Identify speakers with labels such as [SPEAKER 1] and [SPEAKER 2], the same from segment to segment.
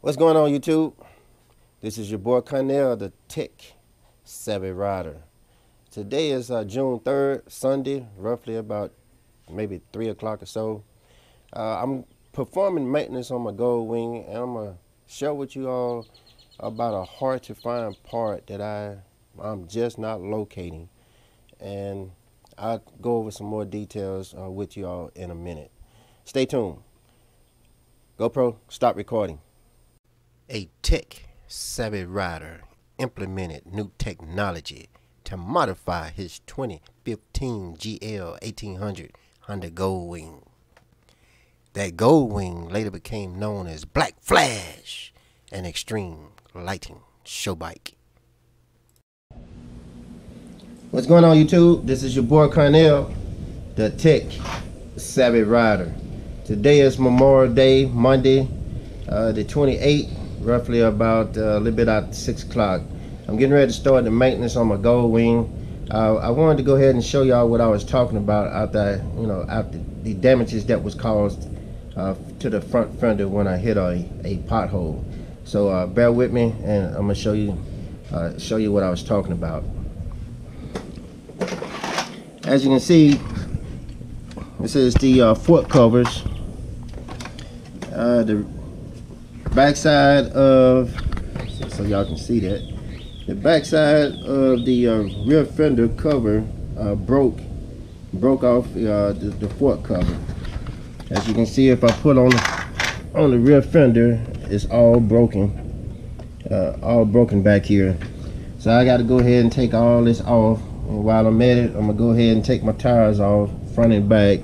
[SPEAKER 1] What's going on, YouTube? This is your boy Cornell, the Tech Savvy Rider. Today is June 3rd, Sunday, roughly about maybe 3 o'clock or so. I'm performing maintenance on my Goldwing, and I'm going to share with you all about a hard-to-find part that I'm just not locating. And I'll go over some more details with you all in a minute. Stay tuned. GoPro, stop recording. A tech savvy rider implemented new technology to modify his 2015 GL 1800 Honda Goldwing. That Goldwing later became known as Black Flash, an extreme lighting show bike. What's going on, YouTube? This is your boy Cornell, the Tech Savvy Rider. Today is Memorial Day, Monday, the 28th. Roughly about a little bit after 6 o'clock. I'm getting ready to start the maintenance on my Goldwing. I wanted to go ahead and show y'all what I was talking about after the damages that was caused to the front fender when I hit a pothole. So bear with me, and I'm gonna show you what I was talking about. As you can see, this is the fork covers. The backside of, so y'all can see that, the backside of the rear fender cover broke off the fork cover. As you can see, if I put on the rear fender, it's all broken back here. So I got to go ahead and take all this off. And while I'm at it, I'm gonna go ahead and take my tires off, front and back,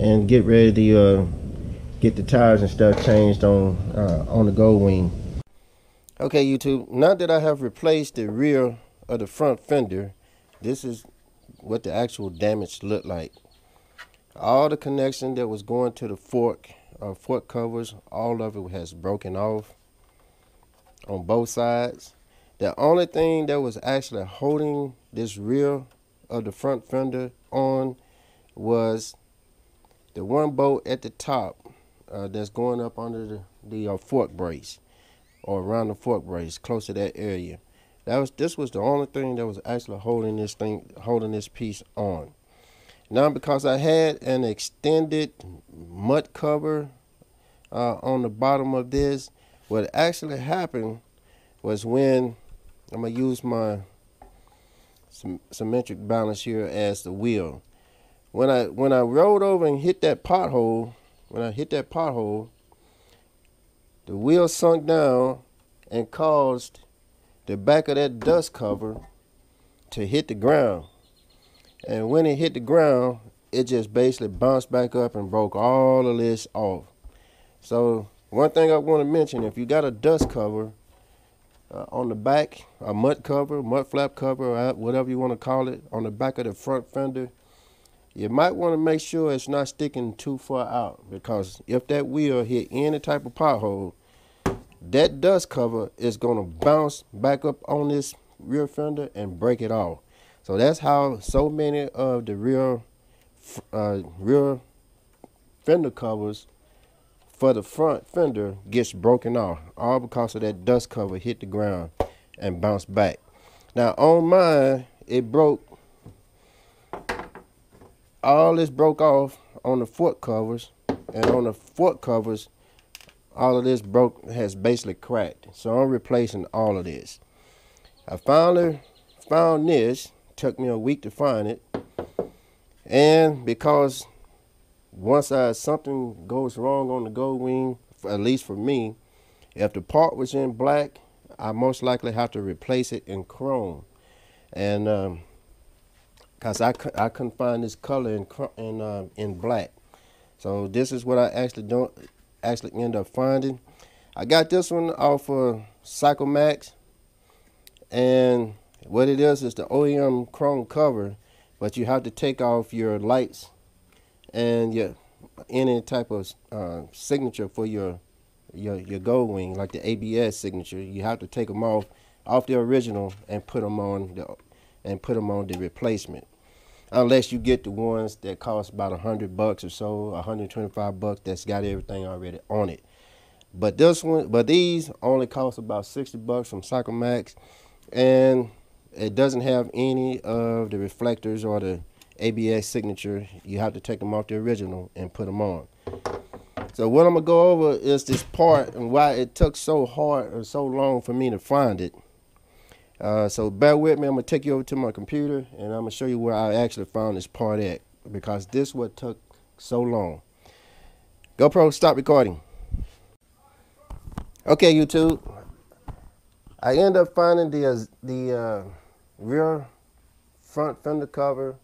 [SPEAKER 1] and get ready to get the tires and stuff changed on the Goldwing. Okay, YouTube, now that I have replaced the rear of the front fender, this is what the actual damage looked like. All the connection that was going to the fork covers, all of it has broken off on both sides. The only thing that was actually holding this rear of the front fender on was the one bolt at the top that's going up under the fork brace, or around the fork brace, close to that area. This was the only thing that was actually holding this piece on. Now, because I had an extended mud cover on the bottom of this, what actually happened was, when I'm gonna use my symmetric balance here as the wheel, when I rolled over and hit that pothole. When I hit that pothole, the wheel sunk down and caused the back of that dust cover to hit the ground. And when it hit the ground, it just basically bounced back up and broke all of this off. So one thing I want to mention, if you got a dust cover on the back, a mud flap cover, or whatever you want to call it, on the back of the front fender, you might want to make sure it's not sticking too far out, because if that wheel hit any type of pothole, that dust cover is going to bounce back up on this rear fender and break it off. So that's how so many of the rear fender covers for the front fender gets broken off, all because of that dust cover hit the ground and bounced back. Now on mine, it broke. All this broke off on the fork covers, and on the fork covers, all of this has basically cracked. So I'm replacing all of this. I finally found this. Took me a week to find it, and because once something goes wrong on the Goldwing, at least for me, if the part was in black, I most likely have to replace it in chrome, and because I couldn't find this color in black. So this is what I actually end up finding. I got this one off of CycleMax, and what it is the OEM chrome cover, but you have to take off your lights and any type of signature for your Goldwing, like the ABS signature. You have to take them off the original and put them on the replacement. unless you get the ones that cost about $100 or so, $125 that's got everything already on it. But these only cost about 60 bucks from CycleMax, and it doesn't have any of the reflectors or the ABS signature. You have to take them off the original and put them on. So what I'm gonna go over is this part and why it took so hard or so long for me to find it. So bear with me. I'm gonna take you over to my computer and I'm gonna show you where I actually found this part at, because this what took so long. GoPro, stop recording. Okay, YouTube. I end up finding the rear front fender cover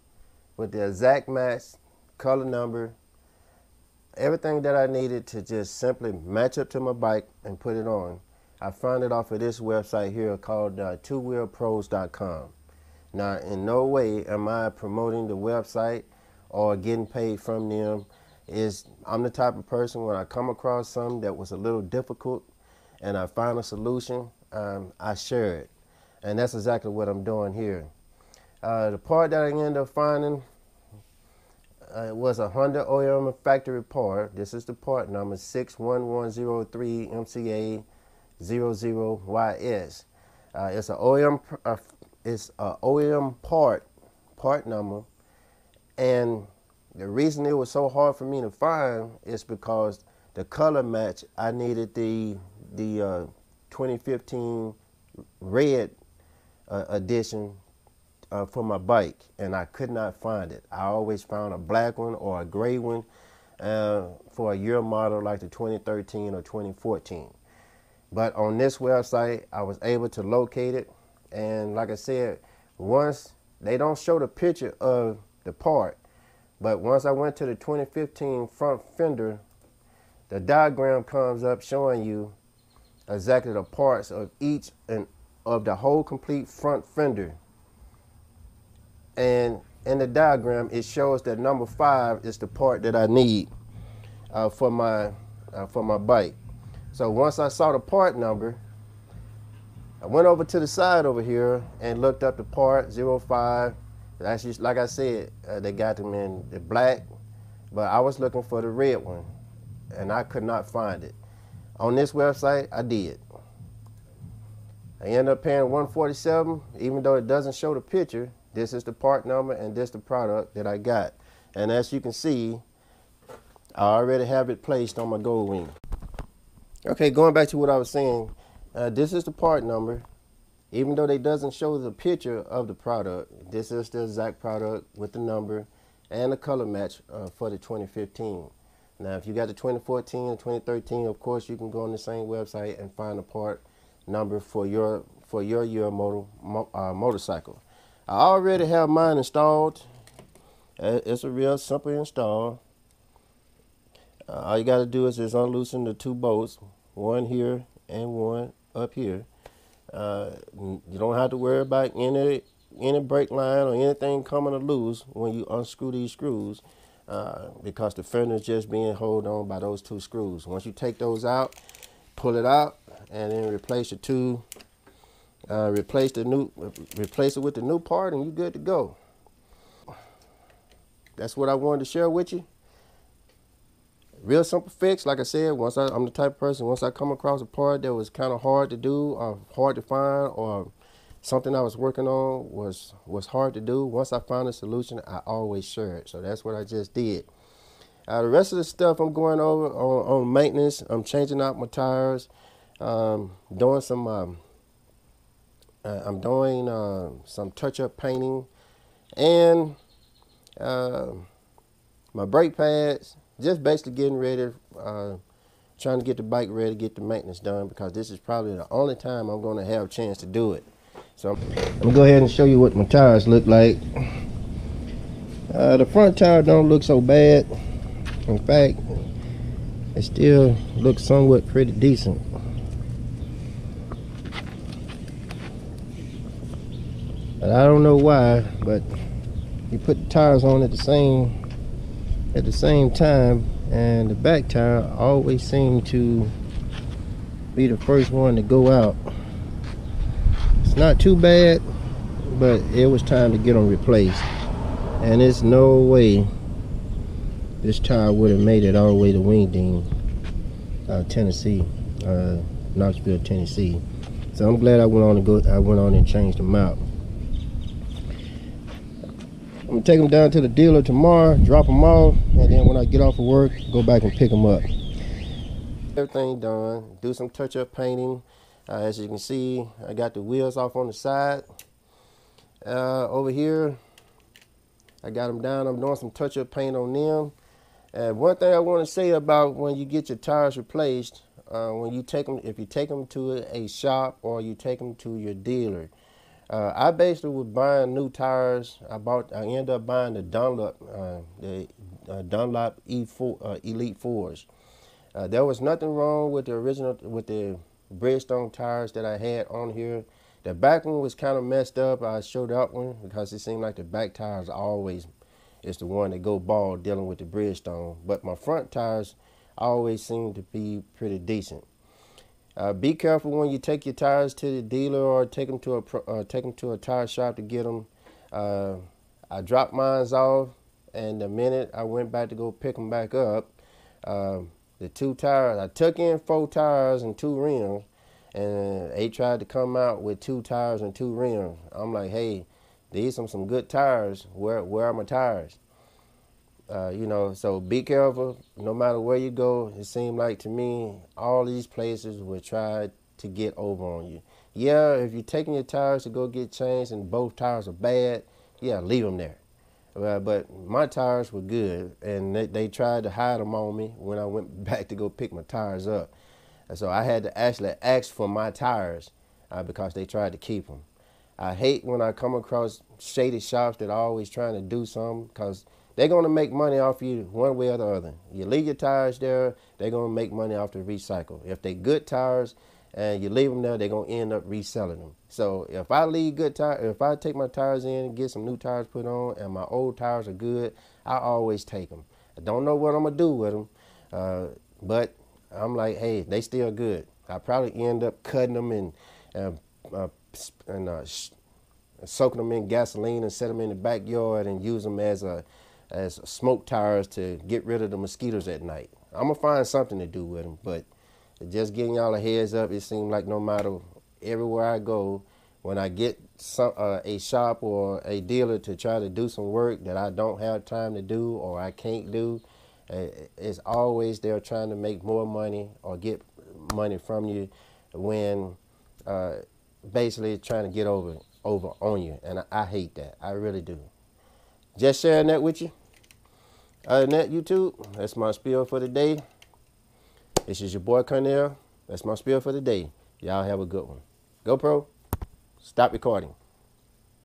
[SPEAKER 1] with the exact match, color number, everything that I needed to just simply match up to my bike and put it on. I found it off of this website here called twowheelpros.com. Now, in no way am I promoting the website or getting paid from them. I'm the type of person, when I come across something that was a little difficult and I find a solution, I share it. And that's exactly what I'm doing here. The part that I ended up finding was a Honda OEM factory part. This is the part number 61103 MCA00YS. It's an OEM part number, and the reason it was so hard for me to find is because the color match, I needed the 2015 red edition for my bike, and I could not find it. I always found a black one or a gray one for a year model like the 2013 or 2014. But on this website, I was able to locate it, and like I said, once they don't show the picture of the part, but once I went to the 2015 front fender, the diagram comes up showing you exactly the parts of each and of the whole complete front fender. And in the diagram, it shows that number 5 is the part that I need for my bike. So once I saw the part number, I went over to the side over here and looked up the part 05. Actually, like I said, they got them in the black, but I was looking for the red one, and I could not find it. On this website, I did. I ended up paying $147, even though it doesn't show the picture. This is the part number and this the product that I got. And as you can see, I already have it placed on my Goldwing. Okay, going back to what I was saying, this is the part number. Even though they doesn't show the picture of the product, this is the exact product with the number and the color match for the 2015. Now, if you got the 2014 and 2013, of course, you can go on the same website and find the part number for your year motorcycle. I already have mine installed. It's a real simple install. All you got to do is just unloosen the 2 bolts, one here and one up here. You don't have to worry about any brake line or anything coming loose when you unscrew these screws, because the fender is just being held on by those 2 screws. Once you take those out, pull it out, and then replace the 2. Replace it with the new part, and you're good to go. That's what I wanted to share with you. Real simple fix. Like I said, I'm the type of person, once I come across a part that was kind of hard to do or hard to find, or something I was working on was hard to do, once I found a solution, I always share it. So that's what I just did. The rest of the stuff I'm going over on maintenance. I'm changing out my tires, doing some I'm doing some touch-up painting, and my brake pads, just basically getting ready, trying to get the bike ready to get the maintenance done, because this is probably the only time I'm going to have a chance to do it. So I'm going to go ahead and show you what my tires look like. The front tire don't look so bad. In fact, it still looks somewhat pretty decent. But I don't know why, but you put the tires on at the same time, and the back tire always seemed to be the first one to go out. It's not too bad, but it was time to get them replaced. And there's no way this tire would have made it all the way to Wingding Tennessee, Knoxville, Tennessee. So I'm glad I went on and changed them out. I'm gonna take them down to the dealer tomorrow, drop them off, and then when I get off of work, go back and pick them up. Everything done. Do some touch-up painting. As you can see, I got the wheels off on the side. Over here, I got them down. I'm doing some touch-up paint on them. And one thing I want to say about when you get your tires replaced, when you take them, if you take them to a shop or you take them to your dealer, I basically was buying new tires. I ended up buying the Dunlop E4 Elite 4s. There was nothing wrong with the Bridgestone tires that I had on here. The back one was kind of messed up. I showed that one because it seemed like the back tires always is the one that go bald dealing with the Bridgestone. But my front tires always seem to be pretty decent. Be careful when you take your tires to the dealer or take them to a tire shop to get them. I dropped mine off, and the minute I went back to go pick them back up, the 2 tires, I took in 4 tires and 2 rims, and they tried to come out with 2 tires and 2 rims. I'm like, hey, these are some good tires. Where are my tires? You know, so be careful. No matter where you go, it seemed like to me, all these places will try to get over on you. Yeah, if you're taking your tires to go get changed and both tires are bad, yeah, leave them there. But my tires were good, and they tried to hide them on me when I went back to go pick my tires up. And so I had to actually ask for my tires because they tried to keep them. I hate when I come across shady shops that are always trying to do something, because they're going to make money off you one way or the other. You leave your tires there, they're going to make money off the recycle. If they're good tires and you leave them there, they're going to end up reselling them. So if I leave good tires, if I take my tires in and get some new tires put on and my old tires are good, I always take them. I don't know what I'm going to do with them, but I'm like, hey, they still good. I probably end up cutting them and soaking them in gasoline and set them in the backyard and use them as smoke tires to get rid of the mosquitoes at night. I'm gonna find something to do with them, but just getting y'all a heads up, it seems like no matter everywhere I go, when I get a shop or a dealer to try to do some work that I don't have time to do or I can't do, it's always they're trying to make more money or get money from you when basically trying to get over on you, and I hate that. I really do. Just sharing that with you. Other than that, YouTube, that's my spiel for the day. This is your boy Cornell. That's my spiel for the day. Y'all have a good one. GoPro, stop recording.